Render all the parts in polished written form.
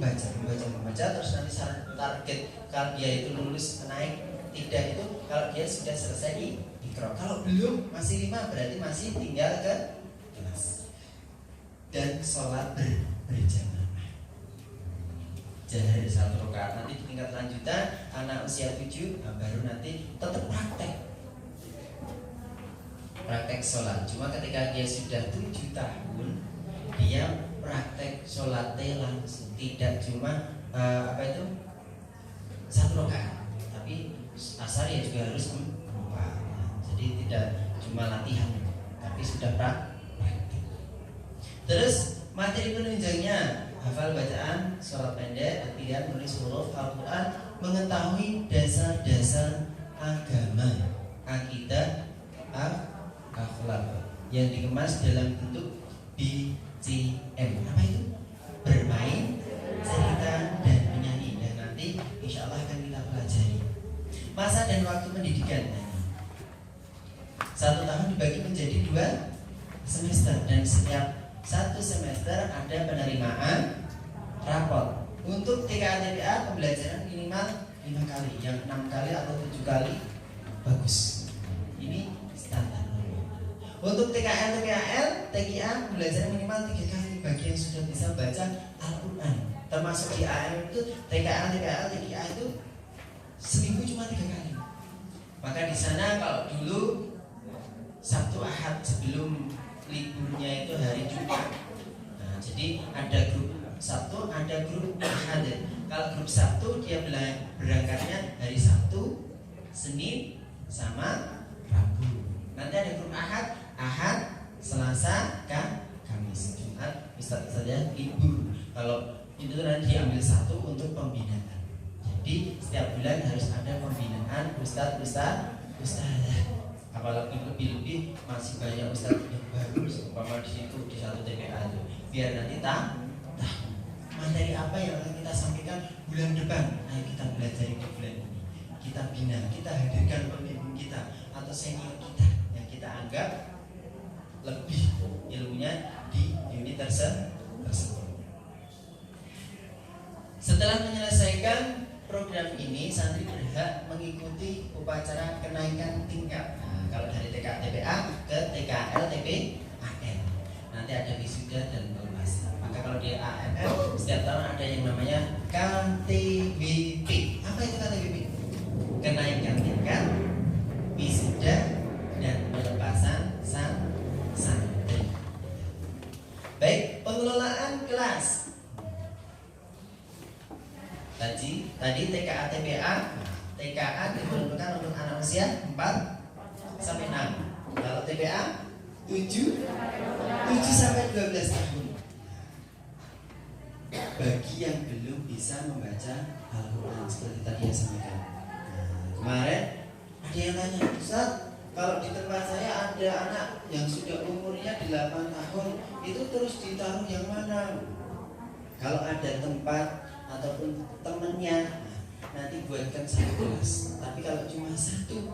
membaca terus nanti target kalau dia itu lulus naik tidak itu kalau dia sudah selesai di Iqra. Kalau belum masih 5 berarti masih tinggal ke kelas. Dan sholat berjamaah. Jadi 1 rakaat nanti di tingkat lanjutan anak usia 7 baru nanti tetap praktek sholat. Cuma ketika dia sudah 7 tahun dia praktek sholatnya langsung, tidak cuma 1 rakaat, tapi asar ya juga harus 4. Jadi tidak cuma latihan, tapi sudah praktek. Terus materi penunjangnya hafal bacaan, sholat pendek, latihan menulis huruf Al-Quran, mengetahui dasar-dasar agama, akidah, akhlak yang dikemas dalam bentuk BCM. Apa itu? Bermain, cerita, dan menyanyi. Dan nanti insya Allah akan kita pelajari. Masa dan waktu pendidikan 1 tahun dibagi menjadi 2 semester. Dan setiap 1 semester ada penerimaan rapor. Untuk TKA-TPA pembelajaran minimal 5 kali, yang 6 kali atau 7 kali bagus. Ini standar. Untuk TKL, TKA pembelajaran minimal 3 kali bagi yang sudah bisa baca Al-Quran. Termasuk di AM itu TKA, TKA itu seminggu cuma 3 kali. Maka di sana kalau dulu Sabtu Ahad sebelum liburnya itu hari Jumat. Nah, jadi ada grup Sabtu, ada grup Ahad. Kalau grup Sabtu dia berangkatnya hari Sabtu, Senin, sama Rabu. Nanti ada grup Ahad, Selasa, Kamis, Jumat, Ustaz saja libur. Kalau itu nanti diambil 1 untuk pembinaan. Jadi setiap bulan harus ada pembinaan Ustaz. Apalagi lebih masih banyak Ustaz yang baru, umpama di situ di 1 TPA itu. Biar nanti tahu materi apa yang akan kita sampaikan bulan depan. Ayo kita belajar di bulan ini. Kita bina, kita hadirkan pemimpin kita atau senior kita yang kita anggap lebih ilmunya di unit tersebut. Setelah menyelesaikan program ini, santri berhak mengikuti upacara kenaikan tingkat. Nah, kalau dari TKA-TPA ke TKL-TPAN nanti ada wisuda dan pelepasan. Maka kalau di AML setiap tahun ada yang namanya KTBP. Apa itu KTBP? Kenaikan tingkat, wisuda, dan pelepasan santri. Baik, pengelolaan kelas. Tadi TKA TPA. TKA diperuntukkan untuk anak usia 4 sampai 6. Kalau TPA 7 sampai 12 tahun. Bagi yang belum bisa membaca Al-Quran seperti tadi yang sampaikan. Kemarin ada yang tanya, Ustaz, kalau di tempat saya ada anak yang sudah umurnya 8 tahun, itu terus ditaruh yang mana? Kalau ada tempat ataupun temennya, nanti buatkan 1 kelas. Tapi kalau cuma 1,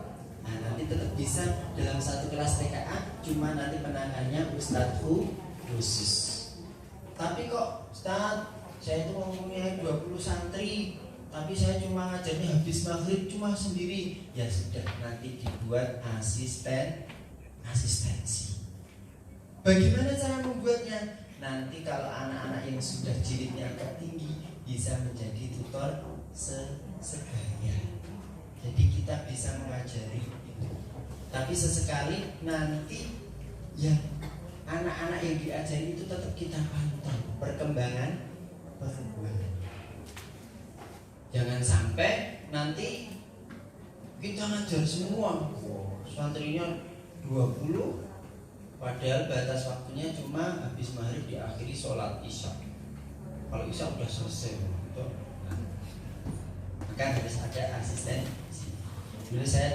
nanti tetap bisa dalam 1 kelas TKA, cuma nanti penangannya Ustadz khusus. Tapi kok Ustadz, saya itu mempunyai 20 santri, tapi saya cuma ngajarnya habis maghrib cuma sendiri. Ya sudah, nanti dibuat asistensi. Bagaimana cara membuatnya? Nanti kalau anak-anak yang sudah jilidnya agak tinggi bisa menjadi tutor sebaya. Jadi kita bisa mengajari itu. Tapi sesekali nanti yang anak-anak yang diajari itu tetap kita pantau perkembangan. Jangan sampai nanti kita ngajar semua, santrinya 20, padahal batas waktunya cuma habis maghrib diakhiri sholat isya. Kalau isya udah selesai gitu. Maka harus ada asisten. Dulu saya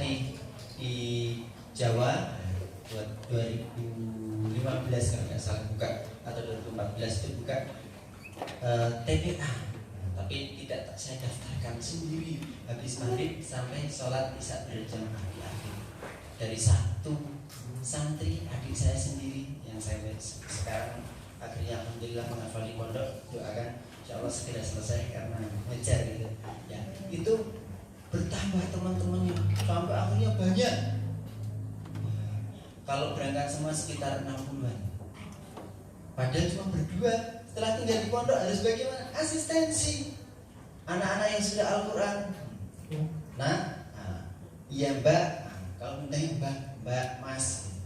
di Jawa buat 2015 kalau nggak salah buka, atau 2014 itu buka TPA. Tapi tidak saya daftarkan sendiri habis maghrib sampai sholat isya berjamaah di akhir. Dari 1 santri adik saya sendiri yang saya sekarang akhirnya alhamdulillah menghafal di pondok, doakan insya Allah segera selesai karena ngejar gitu ya. Itu bertambah teman-temannya sampai akhirnya banyak. Kalau berangkat semua sekitar 60-an. Padahal cuma berdua. Setelah tinggal di pondok harus bagaimana? Asistensi anak-anak yang sudah Al-Quran. Nah, iya mbak, kalau minta mbak Mas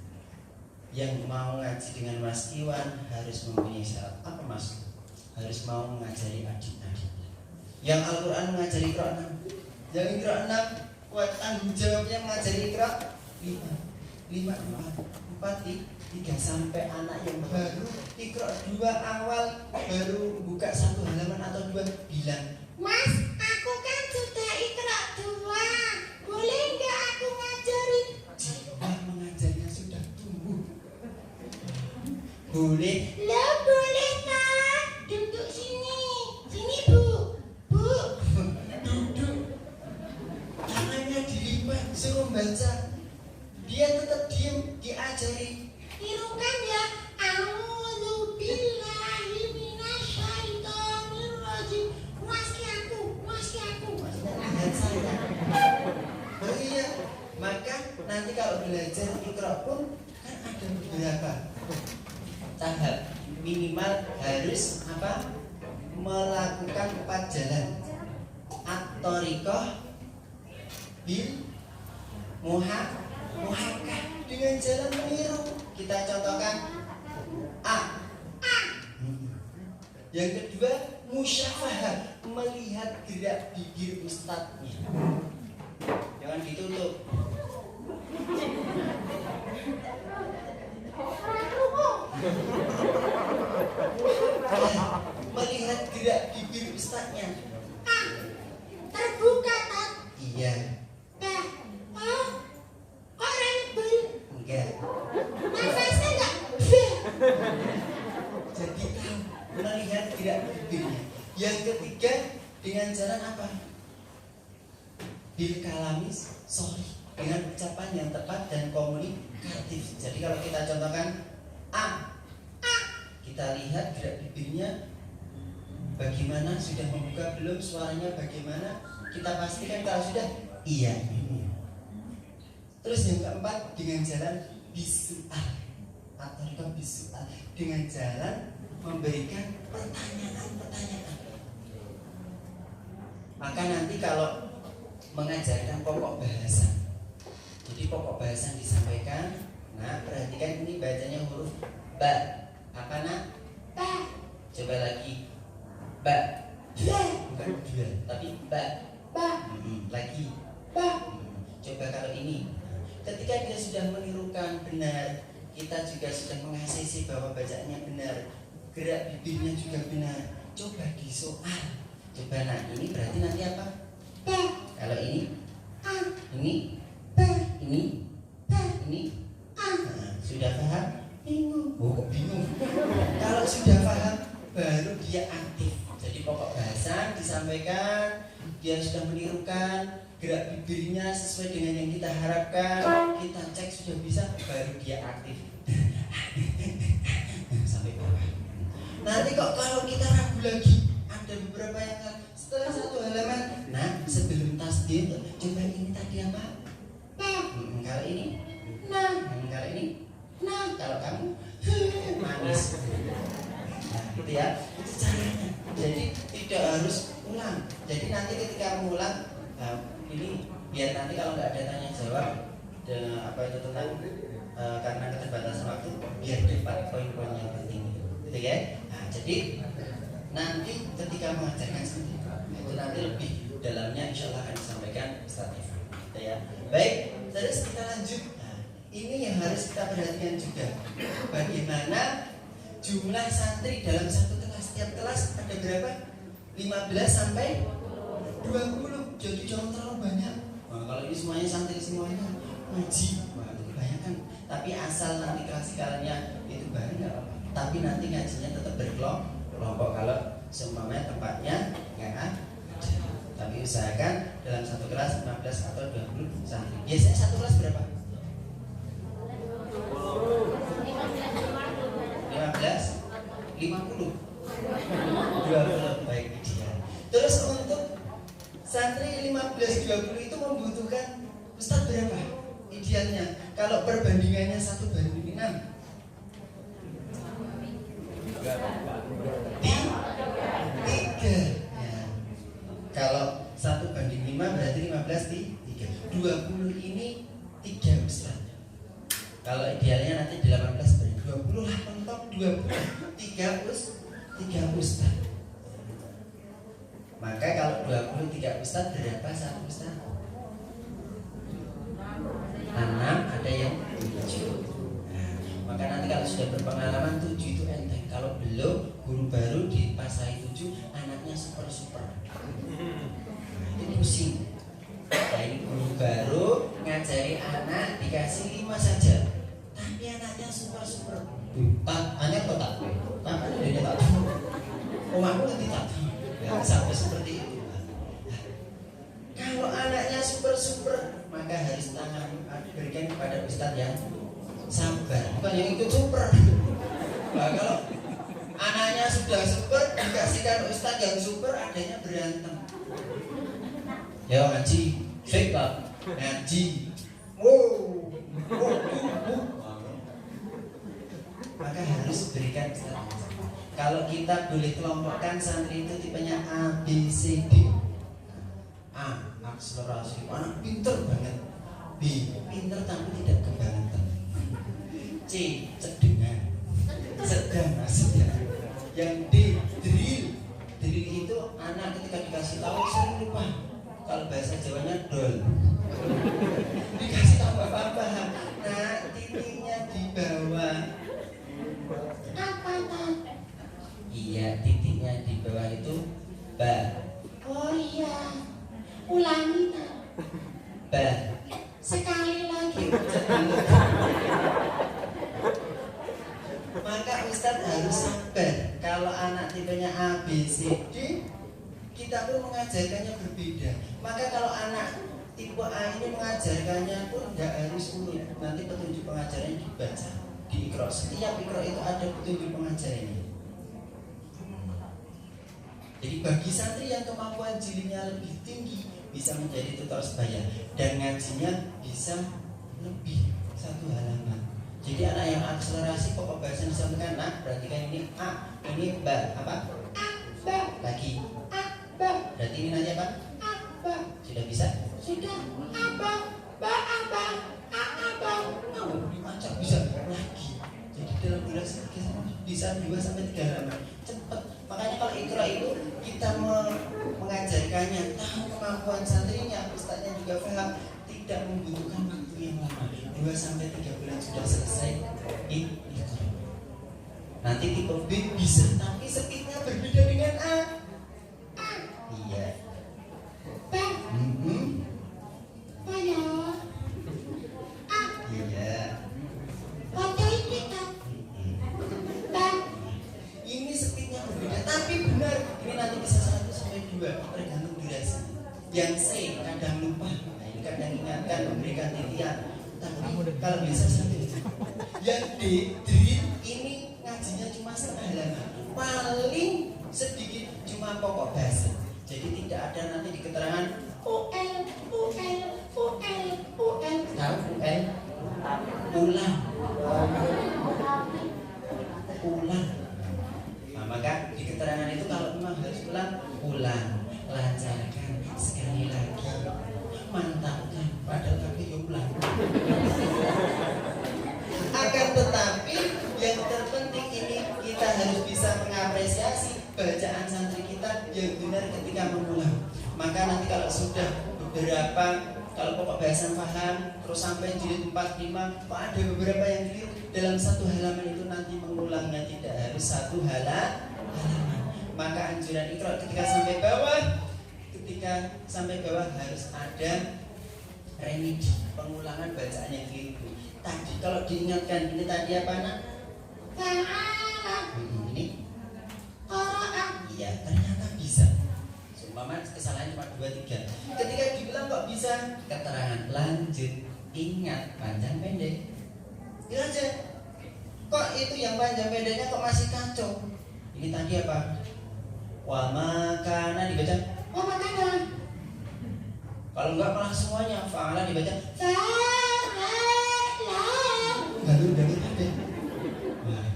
yang mau ngaji dengan Mas Iwan harus mempunyai syarat apa Mas? Harus mau mengajari adik-adiknya. Yang Al-Quran mengajari Iqra 6, yang Iqra 6 kuat tanggung jawabnya mengajari Iqra 5, 3 sampai anak yang baru Iqra 2 awal baru buka 1 halaman atau 2 bilang, Mas, aku kan sudah Iqra 2, boleh nggak aku ngajari? Jiwa mengajarnya sudah tumbuh. Boleh? Lah boleh nak, duduk sini bu, duduk. Tangannya dilipat, suruh baca. Dia tetap diem, diajari. Tirukan ya. A'udzubillahi minasyaitonirrajim. Maski aku. Lihat saya. Oh iya, maka nanti kalau belajar Iqra pun kan ada beberapa tahap. Minimal harus apa? Melakukan 4 jalan. At-thariqah bil muhakkah dengan jalan meniru. Kita contohkan A. Yang kedua musyafahah, melihat gerak bibir ustadznya. Jangan ditutup. Melihat gerak bibir ustadznya. A. Terbuka tak? Iya. B. Oh, kok rembel? Enggak. Nafasnya enggak? Jadi tahu melihat gerak bibirnya. Yang ketiga dengan jalan apa? Bil kalamis sorry, dengan ucapan yang tepat dan komunikatif. Jadi kalau kita contohkan A, kita lihat gerak bibirnya bagaimana, sudah membuka belum, suaranya bagaimana. Kita pastikan kalau sudah iya. Terus yang keempat dengan jalan bisual atau bisual, dengan jalan memberikan pertanyaan-pertanyaan. Maka nanti kalau mengajarkan pokok bahasa, jadi pokok bahasa yang disampaikan. Nah, perhatikan ini bacanya huruf ba. Apa nak? Ba. Coba lagi. Ba. Bukan dua, tapi ba. Ba. Lagi. Ba. Coba kalau ini. Ketika dia sudah menirukan benar, kita juga sudah mengasih bahwa bacaannya benar, gerak bibirnya juga benar. Coba disoal. Coba nah, ini berarti nanti apa? Ba. Kalau ini A. Ini ba. Ini ba. Ini A. Nah, sudah paham? Bingung. Oh, kok bingung? Kalau sudah paham, baru dia aktif. Jadi pokok bahasa disampaikan, dia sudah menirukan, gerak bibirnya sesuai dengan yang kita harapkan. Kita cek sudah bisa, baru dia aktif. Sampai bawah. Nanti kok kalau kita ragu lagi, ada beberapa yang setelah 1 halaman. Nah, sebelum tasdid, coba ini tadi apa? Nah, kalau ini, nah, kalau ini, nah, kalau kamu manis. Nah, gitu ya, itu caranya. Jadi tidak harus ulang. Jadi nanti ketika mengulang, ini biar nanti kalau nggak ada tanya jawab, apa itu tentang karena keterbatasan waktu, biar dapat poin-poin yang penting, gitu ya. Nah, jadi nanti ketika mengajarkan sendiri itu nanti lebih dalamnya insya Allah akan disampaikan Ustaz Ivan, gitu ya. Baik, terus kita lanjut. Nah, ini yang harus kita perhatikan juga, bagaimana jumlah santri dalam satu kelas. Setiap kelas ada berapa? 15 sampai 20. Jadi jangan terlalu banyak. Nah, kalau ini semuanya santri semuanya ngaji, wah itu kebanyakan. Tapi asal nanti kelas skalanya itu bareng nggak apa-apa. Tapi nanti ngajinya tetap berkelompok kalau seumpamanya tempatnya nggak ada. Tapi usahakan dalam satu kelas 15 atau 20 santri. Biasanya satu kelas berapa? 15, 50, 20. 20 itu membutuhkan Ustadz berapa idealnya? Kalau perbandingannya 1:6, tiga. Ya. Kalau 1:5 berarti 15 di 3. 20 ini 3 Ustaz. Kalau idealnya nanti 18 berarti 20 lah, mentok 20. 3 Ustaz. Maka kalau 23 Ustaz berapa 1 Ustaz? 6, ada yang 7. Maka nanti kalau sudah berpengalaman 7 itu enteng. Kalau belum, guru baru dipasai 7, anaknya super. Nah, itu pusing. Nah, ini guru baru ngajari anak dikasih 5 saja, tapi anaknya super. Anak kok tak? Apa dia tak? Omahku nanti tak. Ya, sampai seperti itu. Kalau anaknya super, maka harus tangan berikan kepada Ustadz yang sabar, bukan yang ikut super. Nah, kalau anaknya sudah super dikasihkan Ustadz yang super, adanya berantem. Ya ngaji, fake lah, ngaji. Maka harus berikan Ustadz. Kalau kita boleh kelompokkan santri itu tipenya A, B, C, D. A, akselerasi, anak pinter banget. B, pinter tapi tidak kebangetan. C, cedengan, sedang. Yang D, drill itu anak ketika dikasih tahu sering lupa. Kalau bahasa Jawanya dol. Dikasih tahu apa-apa. Nah, titiknya di bawah. Apa? Iya, titiknya di bawah itu ba. Oh iya, ulangi tak. Ba. Sekali lagi. Maka Ustadz harus sabar. Kalau anak tipenya A, B, C, D, kita pun mengajarkannya berbeda. Maka kalau anak tipe A ini mengajarkannya pun tidak harus urut. Nanti petunjuk pengajarannya dibaca di Iqra. Setiap Iqra itu ada petunjuk pengajarannya. Jadi bagi santri yang kemampuan jilinya lebih tinggi bisa menjadi tutor sebaya dan ngajinya bisa lebih 1 halaman. Jadi anak yang akselerasi pokok bahasa disampaikan, nah perhatikan ini A, ini ba, apa? A, ba, lagi A, ba. Berarti ini nanti apa? A, ba. Sudah bisa? Sudah. A, ba, ba, A, ba, A, ba. Mau dimacak bisa lagi. Jadi dalam durasi bisa 2 sampai 3 halaman. Cepat. Makanya kalau Iqra itu kita mengajarkannya, tahu kemampuan santrinya, ustaznya juga paham, tidak membutuhkan waktu yang lama. 2 sampai 3 bulan sudah selesai Iqra. Nanti tipe B bisa, tapi speednya berbeda dengan A. Iya. Pak. Pak ya. A. Iya. Waktu ini kan. Ini speednya berbeda, tapi benar ini nanti bisa 1 sampai 2 tergantung durasi. Yang C kadang lupa, nah ini kadang ingatkan memberikan titian, tapi kalau bisa sampai. Yang D, drill ini ngajinya cuma setengah halaman, paling sedikit cuma pokok bahasa. Jadi tidak ada nanti di keterangan UL. Tahu UL? Ulang. Maka di keterangan itu kalau memang harus ulang, lancarkan sekali lagi, mantapkan, padahal kaki ulang. Akan tetapi yang terpenting ini kita harus bisa mengapresiasi bacaan santri kita yang benar ketika mengulang. Maka nanti kalau sudah beberapa, kalau pokok bahasan paham, terus sampai jilid 4, 5, kok ada beberapa yang keliru dalam 1 halaman itu nanti mengulangnya tidak harus 1 halaman. Maka anjuran Iqra ketika sampai bawah harus ada remedi, pengulangan bacaan yang keliru. Tadi kalau diingatkan ini tadi apa nak? Ini iya ternyata bisa. Sumpama kesalahan cuma 2-3. Ketika dibilang kok bisa, keterangan lanjut, ingat panjang pendek. Itu aja. Kok itu yang panjang pendeknya kok masih kacau? Ini tadi apa? Wa makana dibaca. Wa makana. Kalau enggak malah semuanya fa'ala dibaca fa'ala. Galur-galur kabeh.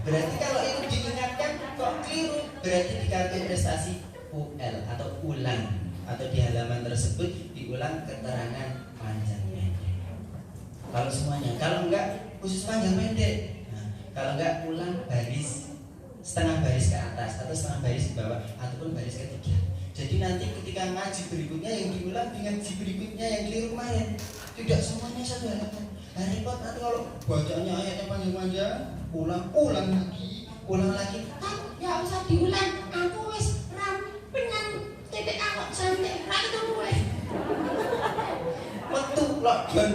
Berarti kalau itu diingatkan kok keliru, berarti di kartu prestasi UL atau ulang, atau di halaman tersebut diulang keterangan panjang pendek. Kalau semuanya, kalau enggak khusus panjang pendek. Nah, kalau enggak ulang baris setengah baris ke atas atau setengah baris ke bawah ataupun baris ketiga. Jadi nanti ketika ngaji berikutnya yang diulang dengan ngaji berikutnya yang keliru kemarin. Tidak semuanya satu halaman. Nah, repot nanti kalau bacanya ayatnya panjang-panjang, ulang lagi. Ya usah diulang. Aku wis rampenan titik kok sampai ra ketemu wis. Metu lockdown.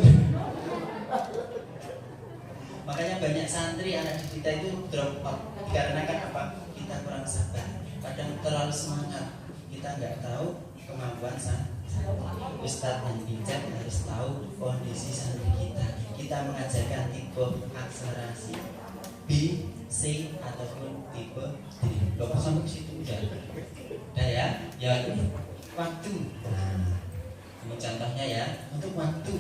Makanya banyak santri anak kita itu drop out dikarenakan apa? Kita kurang sabar. Kadang terlalu semangat. Kita nggak tahu kemampuan santri. Ustadz yang bijak harus tahu kondisi santri kita. Kita mengajarkan tipe akselerasi B, C ataupun tipe D. Loh sampai ke situ udah. Nah ya ini waktu. Nah, ini contohnya ya untuk waktu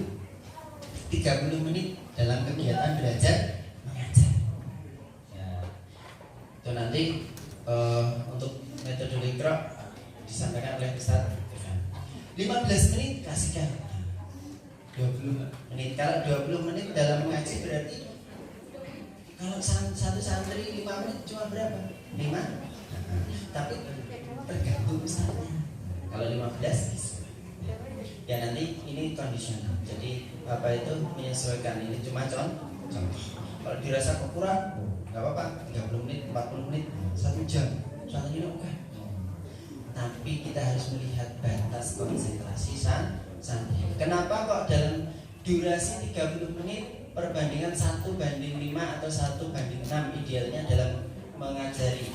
30 menit dalam kegiatan belajar mengajar. Ya, itu nanti untuk metode Iqra disampaikan oleh Ustaz. 15 menit kasihkan 20 menit. Kalau 20 menit dalam mengaji berarti kalau satu santri 5 menit cuma berapa? 5? Tapi tergantung Ustaznya. Kalau 15 bisa. Ya nanti ini kondisional. Jadi apa itu menyesuaikan, ini cuma contoh. Kalau dirasa kurang nggak apa-apa, 30 menit, 40 menit, 1 jam, 1 jam bukan. Tapi kita harus melihat batas konsentrasi santri. Kenapa kok dalam durasi 30 menit perbandingan 1:5 atau 1:6 idealnya dalam mengajari?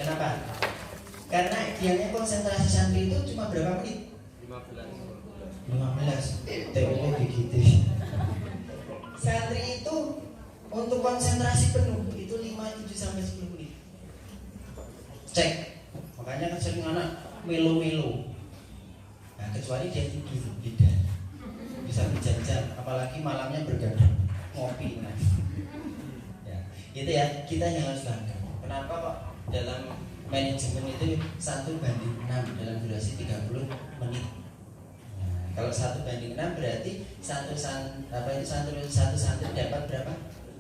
Kenapa? Karena idealnya konsentrasi santri itu cuma berapa menit? 15. Teorinya begitu. Santri itu untuk konsentrasi penuh itu 5, 7 sampai 10 menit. Cek. Makanya kan sering anak melo-melo. Nah, kecuali dia tidur, tidak bisa berjam-jam, apalagi malamnya bergadang ngopi. Nah, ya, itu ya kita yang harus bangga. Kenapa kok dalam manajemen itu 1:6 dalam durasi 30 menit. Nah, kalau 1:6 berarti satu santri dapat berapa?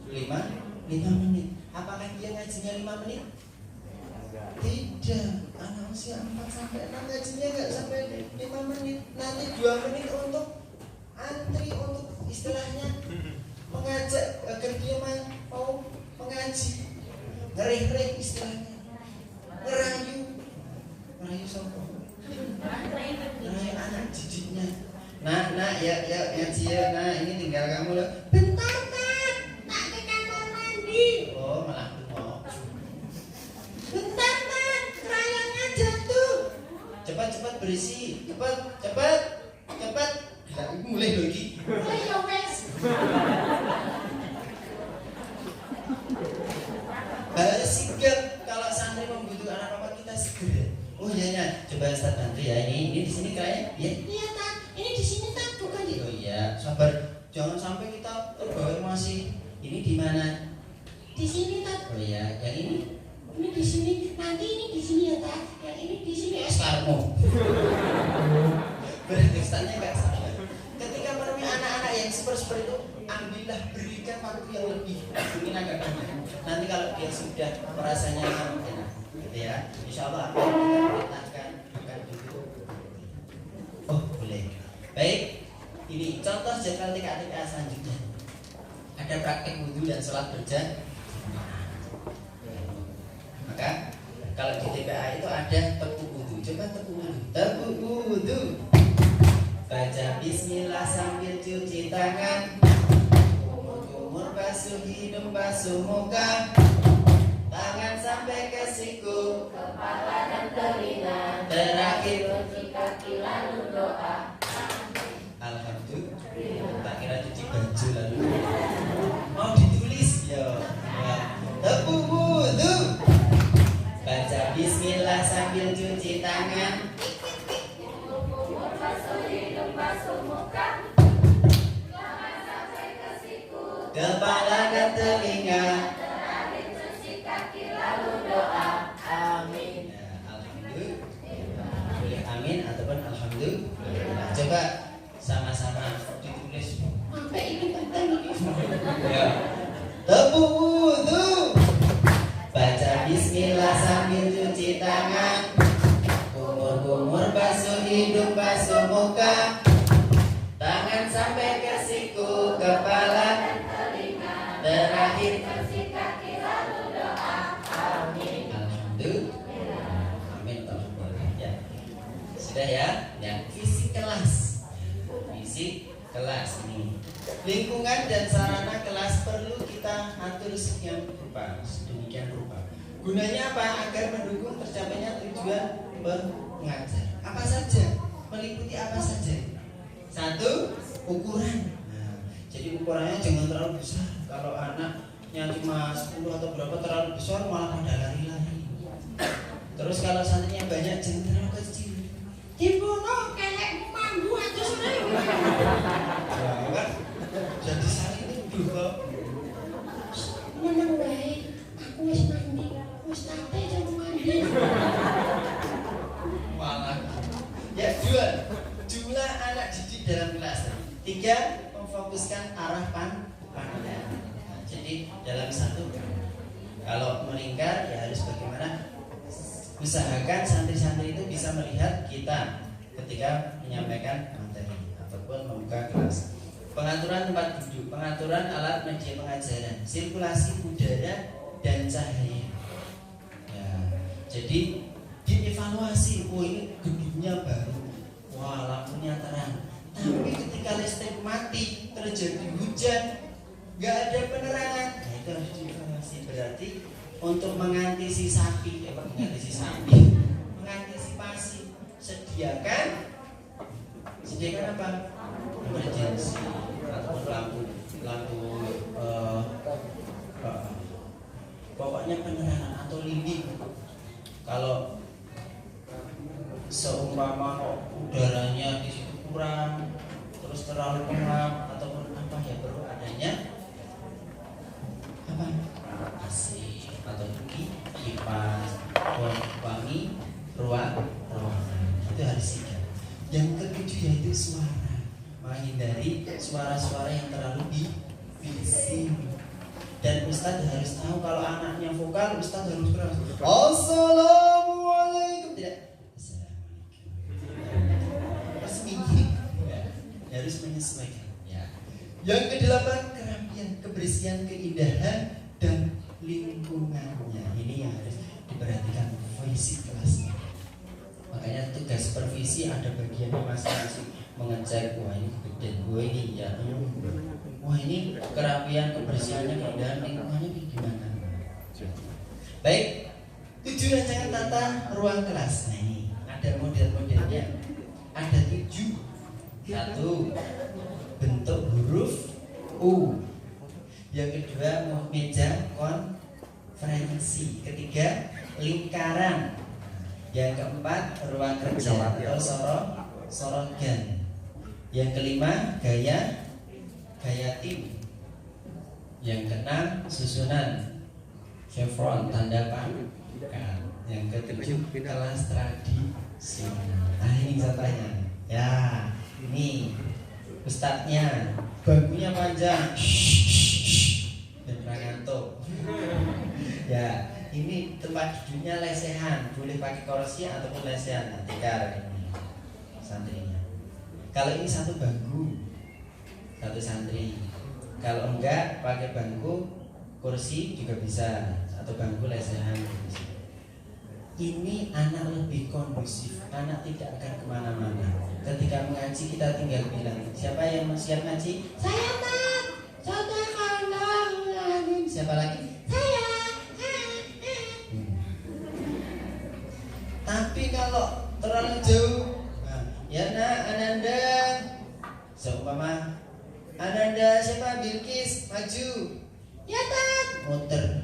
5 menit. Apakah dia ngajinya 5 menit? Tidak, anak usia 4 sampai 6 ngajinya nggak sampai 5 menit. Nanti 2 menit untuk antri, untuk istilahnya mengajak agar dia mau mengaji. Ngerih-ngerih istilahnya, ngerayu sopo, ngerayu anak jijiknya. Nah ya ngaji ya. Nah ini tinggal kamu loh. Bentar kan, tak ke kamar mandi. Oh malah mau. Bentar kan, kerayangnya jatuh. Cepat berisi, cepat. Nah, mulai lagi. Mulai ya wes. Harus sigap kalau santri membutuhkan apa kita segera. Oh iya, coba Ustaz bantu ya. Ini di sini kerayang. Ya. Iya tak. Ini di sini tak bukan ya. Oh iya, sabar. Jangan sampai kita terbawa masih. Ini di mana? Di sini tak. Oh iya, yang ini. Ini di sini, nanti ini di sini ya tak. Yang ini di sini Estarmo. Berarti Ustaznya nggak salah. Ketika menemui anak-anak yang seperti itu, ambillah, berikan waktu yang lebih. Mungkin agak banyak. Nanti kalau dia sudah merasanya enak, gitu ya. Insya Allah akan kita perintahkan bukan dulu. Oh boleh. Baik, ini contoh jadwal TKA selanjutnya. Ada praktek wudhu dan sholat berjamaah. Maka kalau di TPA itu ada tepuk wudhu. Coba tepuk wudhu. Baca bismillah sambil cuci tangan. Kumur basuh hidung, basuh muka. Tangan sampai ke siku, kepala dan telinga. Terakhir cuci kaki lalu doa. Alhamdulillah. Tak kira cuci baju lalu. Mau ditulis ya. Tepuk wudhu. Baca bismillah sambil cuci tangan. Kumur basuh hidung, basuh telinga. Terakhir cuci kaki lalu doa. Amin. Ya, alhamdulillah. Boleh amin ataupun alhamdulillah. Coba sama-sama ditulis. Sampai ini penting. Ya. Tebu wudu. Baca bismillah sambil cuci tangan. Kumur-kumur basuh hidung, basuh muka. Tangan sampai ke siku, kepala dan telinga. Terakhir Cuci kaki lalu doa. Amin. alhamdulillah. Amin alhamdulillah. Ya. Sudah ya? Ya, fisik kelas. Fisik kelas ini. Lingkungan dan sarana kelas perlu kita atur sedemikian rupa. Gunanya apa? Agar mendukung tercapainya tujuan mengajar. Apa saja? Meliputi apa saja? Satu, ukuran. Nah, jadi ukurannya jangan terlalu besar. Kalau anaknya cuma 10 atau berapa terlalu besar malah pada lari-lari. Terus kalau santrinya banyak jangan terlalu kecil. Dibunuh kelek mambu atau sudah. Jangan. Jadi saling itu kok. Menang baik. Aku wis mandi. Wis tate jangan mandi. Malah. Ya, dua. Jumlah anak didik dalam kelas. Tiga, memfokuskan arah pandang. Nah, jadi dalam satu, kalau melingkar ya harus bagaimana? Usahakan santri-santri itu bisa melihat kita ketika menyampaikan materi ataupun membuka kelas. Pengaturan tempat duduk, pengaturan alat media pengajaran, sirkulasi udara dan cahaya. Ya, jadi dievaluasi. Oh, ini gedungnya baru. Wah, lampunya terang. Tapi ketika listrik mati, terjadi hujan, nggak ada penerangan. Nah, itu harus dievaluasi. Berarti untuk mengantisipasi sediakan apa? Emergency ataupun lampu pokoknya penerangan atau lilin. Kalau seumpama udaranya di situ kurang, terus terlalu pengap ataupun apa ya, perlu adanya apa? AC atau kipas, wangi ruangan. Itu harus siap. Yang ketujuh yaitu suara, menghindari suara-suara yang terlalu bising. Dan Ustadz harus tahu kalau anaknya vokal, Ustadz harus keras. Assalamualaikum. Tidak. Resmi. Ya. Harus menyesuaikan. Ya. Yang kedelapan, kerapian, kebersihan, keindahan dan lingkungannya. Ini yang harus diperhatikan fisik kelasnya. Makanya tugas supervisi ada bagiannya masing-masing, mengecek, wah ini kegedean gue ini ya, wah ini kerapian, kebersihannya, keindahan lingkungannya gimana. Baik, 7 rancangan tata ruang kelas. Nah ini ada model-modelnya, ada 7. 1, bentuk huruf U. Yang kedua, meja konferensi. Ketiga, lingkaran. Yang keempat, ruang kerja atau sorogan. Yang kelima, gaya tim. Yang keenam, susunan chevron, tanda pangkat. Yang ketujuh, kelas tradisional. Nah ini contohnya. Ya, ini ustadznya, bagunya panjang, dan ngantuk. Ya, ini tempat duduknya lesehan, boleh pakai kursi ataupun lesehan. Nah, tikar ini santrinya. Kalau ini satu bangku, satu santri. Kalau enggak pakai bangku, kursi juga bisa, atau bangku lesehan. Ini anak lebih kondusif, anak tidak akan kemana-mana. Ketika mengaji kita tinggal bilang, siapa yang mau siap ngaji? Saya Mat. Siapa lagi? Saya. Tapi kalau terlalu jauh, ya nak, Ananda, seumpama Ananda siapa? Bilkis, maju. Ya Tat. Muter.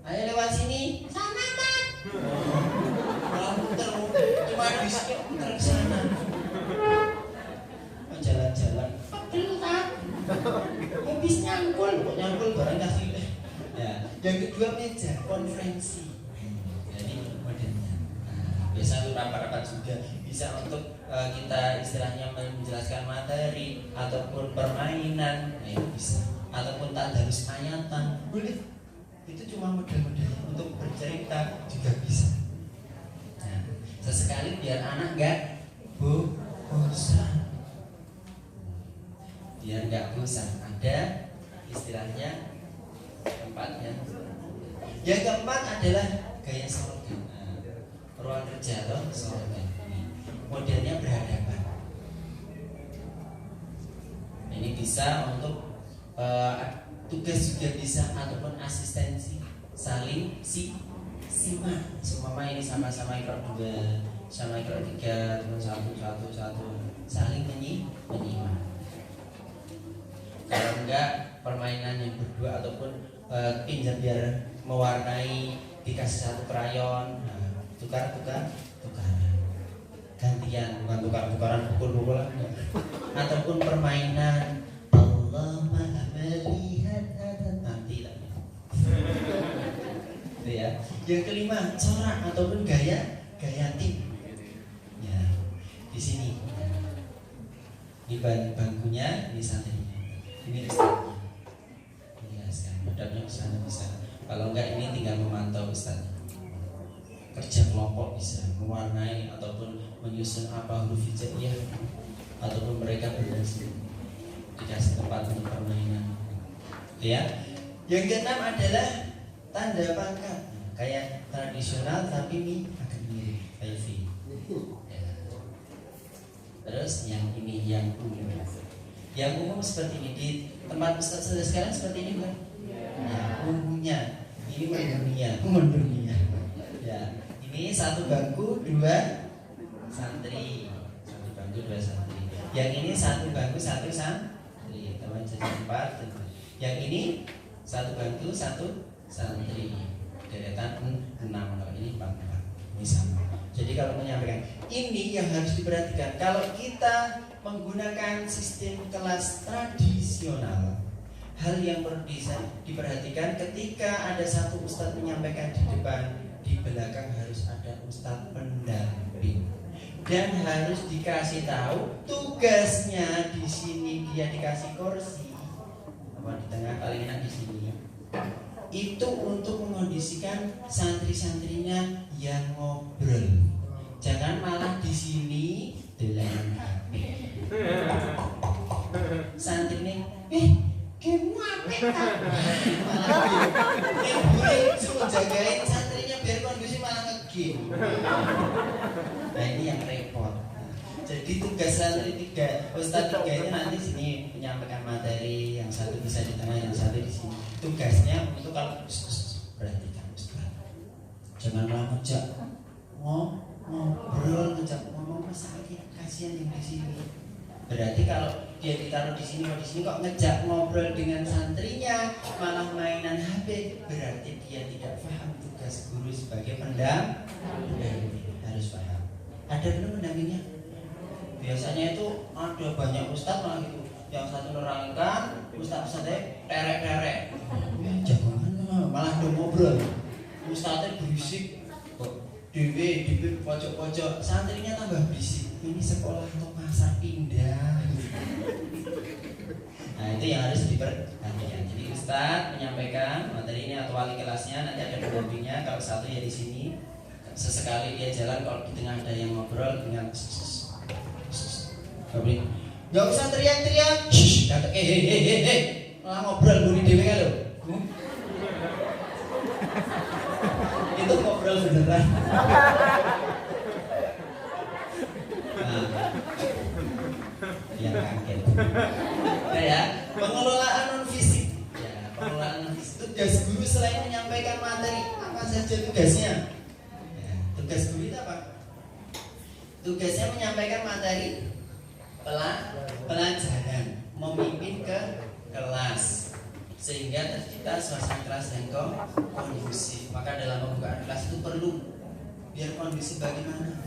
Ayo lewat sini. Sana Tat. Muter, cuma di sini muter ke sana. Jalan-jalan. Pegel Tat. Habis nyangkul, kok nyangkul barang kasih. kedua meja konferensi. Jadi modelnya. Biasa untuk rapat-rapat juga bisa untuk kita istilahnya menjelaskan materi ataupun permainan, bisa. Ataupun tadarus ayatan, boleh. Itu cuma model-modelnya untuk bercerita juga bisa. Nah, sesekali biar anak nggak bosan. Biar nggak bosan, ada istilahnya keempatnya. Yang keempat adalah gaya slogan. Ruang kerja loh slogan. Modelnya berhadapan. Ini bisa untuk tugas juga bisa ataupun asistensi saling simak. Seumpama ini sama-sama ikut 2, sama ikut 3, satu saling menyimak. Kalau enggak permainan yang berdua ataupun pinjam biar mewarnai, dikasih satu krayon, tukar-tukaran, gantian, bukan tukar-tukaran pukul-pukulan, ataupun permainan Allah Maha Melihat nanti lah. Itu ya. Yang kelima, corak ataupun gaya tim. Ya, di sini. Di bangkunya, ini santrinya. Ini ustadznya. Ini sekarang madhabnya ke sana bisa. Kalau enggak ini tinggal memantau ustadznya. Kerja kelompok bisa mewarnai ataupun menyusun apa huruf hijaiyah ataupun mereka berdasar dikasih tempat untuk permainan. Ya. Yang keenam adalah tanda pangkat. Kayak tradisional tapi ini agak mirip kayak V. Ya. Terus yang ini yang umum. Yang umum seperti ini di tempat Ustaz sekarang seperti ini bukan? Ya, umumnya. Ini mendunia. Ya. Ini satu bangku 2 santri. Satu bangku 2 santri. Yang ini satu bangku 1 santri. Teman jadi 4. Yang ini satu bangku 1 santri. Deretan 6. Kalau ini 4. Ini sama. Jadi kalau menyampaikan ini yang harus diperhatikan. Kalau kita menggunakan sistem kelas tradisional, hal yang perlu diperhatikan ketika ada satu ustadz menyampaikan di depan, di belakang harus ada ustadz pendamping dan harus dikasih tahu tugasnya. Di sini dia dikasih kursi apa di tengah, paling enak di sini, itu untuk mengondisikan santri-santrinya yang ngobrol. Jangan malah di sini dengan HP. Santri ini, kamu apa kan? Malah suruh jagain santrinya biar kondisi malah nge-game. Nah ini yang repot. Jadi tugas santri 3, ustadz 3 ini nanti sini menyampaikan materi, yang satu bisa di tengah, yang satu di sini. Tugasnya untuk kalau perhatikan ustadz, jangan malah ngejak ngobrol, ngejak ngomong sakit, kasihan yang di sini. Berarti kalau dia ditaruh di sini kok ngejak ngobrol dengan santrinya malah mainan HP, berarti dia tidak paham tugas guru sebagai pendamping. Harus paham. Ada belum pendampingnya? Biasanya itu ada banyak ustadz malah gitu. Yang satu nerangkan, ustadz-ustadznya terek-terek. Jangan malah do ngobrol. Ustadznya berisik. Dewi pojok-pojok, santrinya tambah berisik. Ini sekolah atau pasar pindah. Nah itu yang harus diperhatikan. Jadi ustadz menyampaikan materi ini atau wali kelasnya, nanti ada pendampingnya. Kalau satu ya di sini. Sesekali dia jalan, kalau di tengah ada yang ngobrol dengan nggak usah teriak-teriak, kata malah ngobrol bunyi dewe kan lo. Itu ngobrol beneran. Yang kaget. Nah ya, pengelolaan non fisik. Ya, pengelolaan non fisik. Tugas guru selain menyampaikan materi, apa saja tugasnya? Ya, tugas guru itu apa? Tugasnya menyampaikan materi, pelajaran, memimpin ke kelas sehingga tercipta suasana kelas yang kondusif. Maka dalam pembukaan kelas itu perlu biar kondusif bagaimana?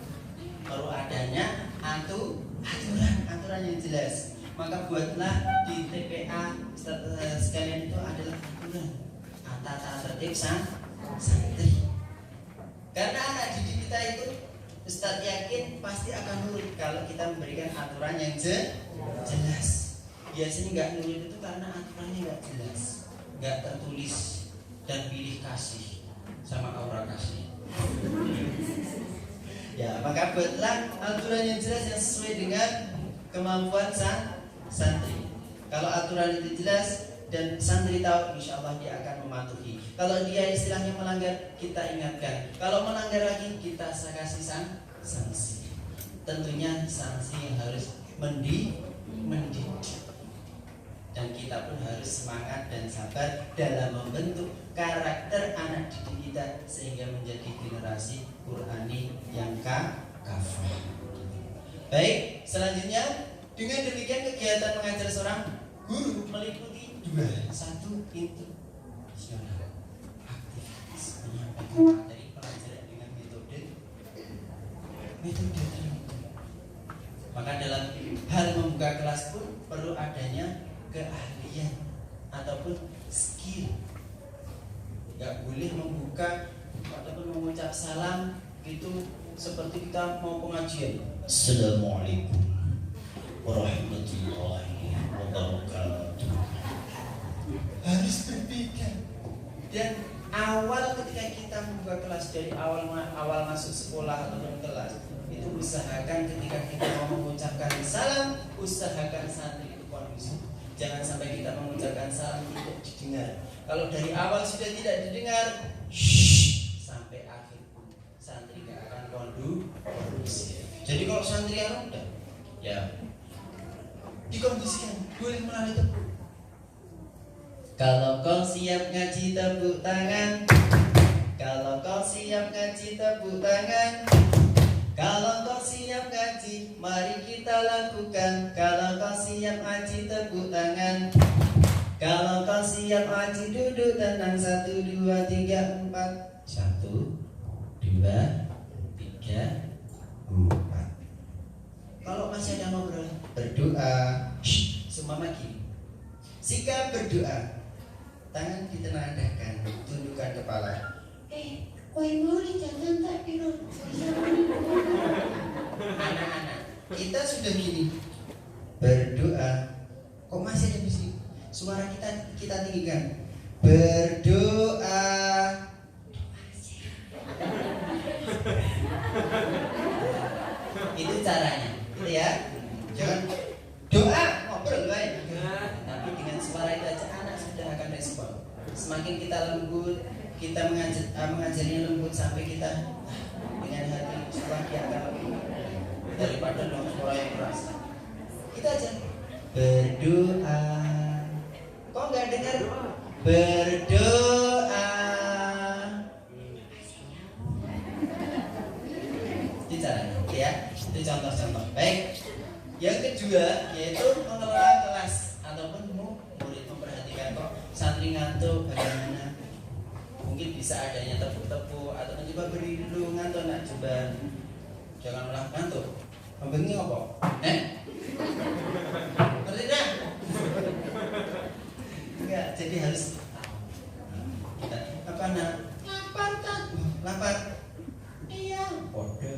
Perlu adanya aturan yang jelas. Maka buatlah di TPA sekalian itu adalah tata tertib santri. Karena anak didik kita itu Ustadz yakin pasti akan nurut kalau kita memberikan aturan yang jelas. Biasanya nggak nurut itu karena aturannya nggak jelas, nggak tertulis dan pilih kasih sama aura kasih. Ya, maka buatlah aturan yang jelas yang sesuai dengan kemampuan santri. Kalau aturan itu jelas dan santri tahu, insya Allah dia akan mematuhi. Kalau dia istilahnya melanggar, kita ingatkan. Kalau melanggar lagi, kita kasih sanksi. Tentunya sanksi yang harus mendidik. Dan kita pun harus semangat dan sabar dalam membentuk karakter anak didik kita sehingga menjadi generasi Qurani yang kafah. Baik, selanjutnya dengan demikian kegiatan mengajar seorang guru meliputi dua. Satu itu aktivitas menyampaikan materi pelajaran dengan metode. Maka dalam hal membuka kelas pun perlu adanya keahlian ataupun skill. Gak boleh membuka ataupun mengucap salam gitu seperti kita mau pengajian. Assalamualaikum warahmatullahi wabarakatuh. Harus berbeda. Dan awal ketika kita membuka kelas, dari awal masuk sekolah ataupun kelas, itu usahakan ketika kita mau mengucapkan salam, usahakan santri itu kondusif. Jangan sampai kita mengucapkan salam tidak didengar. Kalau dari awal sudah tidak didengar, sampai akhir pun santri gak akan kondusif. Jadi kalau santri yang udah, ya dikondisikan, boleh melalui tepuk. Kalau kau siap ngaji tepuk tangan. Kalau kau siap ngaji tepuk tangan. Kalau kau siap ngaji, mari kita lakukan. Kalau kau siap ngaji tepuk tangan. Kalau kau siap ngaji duduk tenang. 1, 2, 3, 4. 1, 2, 3, 4. Kalau masih ada ngobrol, berdoa. Semua lagi. Sikap berdoa. Tangan ditenadahkan, tundukkan kepala. Koi mori jangan tak biru. Anak-anak, kita sudah gini berdoa. Kok masih ada musik? Suara kita tinggikan. Berdoa. Itu caranya, gitu ya. Jangan doa ngobrol baik. Tapi dengan suara itu aja anak sudah akan respon. Semakin kita lembut, kita mengajarinya lembut sampai kita dengan hati setelah dia akan lebih daripada dengan suara yang keras. Kita aja berdoa. Kok nggak dengar? Berdoa. Itu caranya, ya. Itu contoh-contoh. Baik. Yang kedua yaitu mengelola kelas ataupun murid memperhatikan kok santri ngantuk bagaimana. Mungkin bisa adanya tepuk-tepuk atau coba beri dulu ngantuk nak coba. Jangan malah ngantuk. Membengi apa? Ngerti dah? Enggak, jadi harus kita apa nak? Lapar tak? Lapar? Iya. Kode.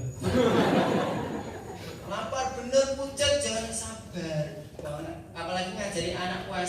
Lapar bener pucat jangan sabar. Apalagi ngajari anak puasa.